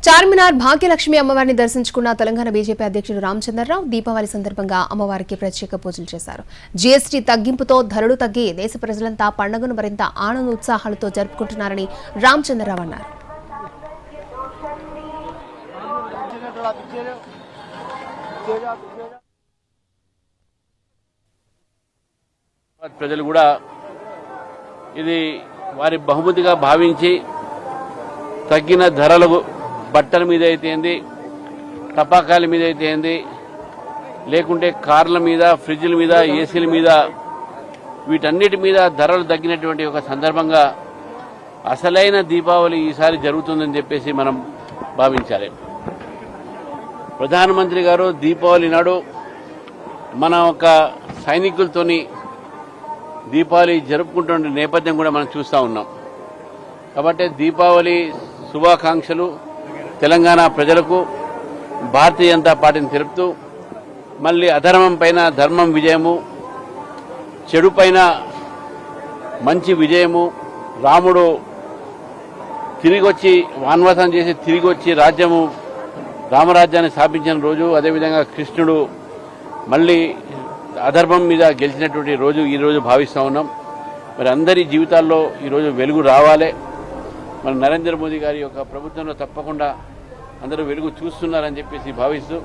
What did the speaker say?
చార్మినార్ భాగ్యలక్ష్మి అమ్మవారిని దర్శించుకున్న తెలంగాణ బీజేపీ అధ్యక్షుడు రామచంద్రరావు దీపావళి సందర్భంగా అమ్మవారికి ప్రత్యేక పూజలు చేశారు. జీఎస్టీ తగ్గింపుతో ధరలు తగ్గి దేశ ప్రజలంతా పండుగను మరింత ఆనంద ఉత్సాహాలతో జరుపుకుంటున్నారని రామచంద్రరావు అన్నారు. ప్రజలు కూడా ఇది వారి బహుమతిగా భావించి తగ్గిన ధరలు బట్టల మీద అయితే ఏంది, టపాకాయల మీద అయితే ఏంది, లేకుంటే కార్ల మీద, ఫ్రిడ్జ్ల మీద, ఏసీల మీద, వీటన్నిటి మీద ధరలు తగ్గినటువంటి ఒక సందర్భంగా అసలైన దీపావళి ఈసారి జరుగుతుందని చెప్పేసి మనం భావించాలి. ప్రధానమంత్రి గారు దీపావళి నాడు మన ఒక సైనికులతోని దీపావళి జరుపుకుంటున్న నేపథ్యం కూడా మనం చూస్తూ ఉన్నాం. కాబట్టి దీపావళి శుభాకాంక్షలు తెలంగాణ ప్రజలకు భారతీయ జనతా పార్టీని తెలుపుతూ, మళ్ళీ అధర్మం పైన ధర్మం విజయము, చెడు పైన మంచి విజయము, రాముడు తిరిగి వచ్చి వాన్వాసం చేసి తిరిగి వచ్చి రామరాజ్యాన్ని స్థాపించిన రోజు, అదేవిధంగా కృష్ణుడు మళ్ళీ అధర్మం మీద గెలిచినటువంటి రోజు ఈరోజు భావిస్తూ ఉన్నాం. మరి అందరి జీవితాల్లో ఈరోజు వెలుగు రావాలి. మన నరేంద్ర మోదీ గారి యొక్క ప్రభుత్వంలో తప్పకుండా అందరూ వెలుగు చూస్తున్నారని చెప్పేసి భావిస్తూ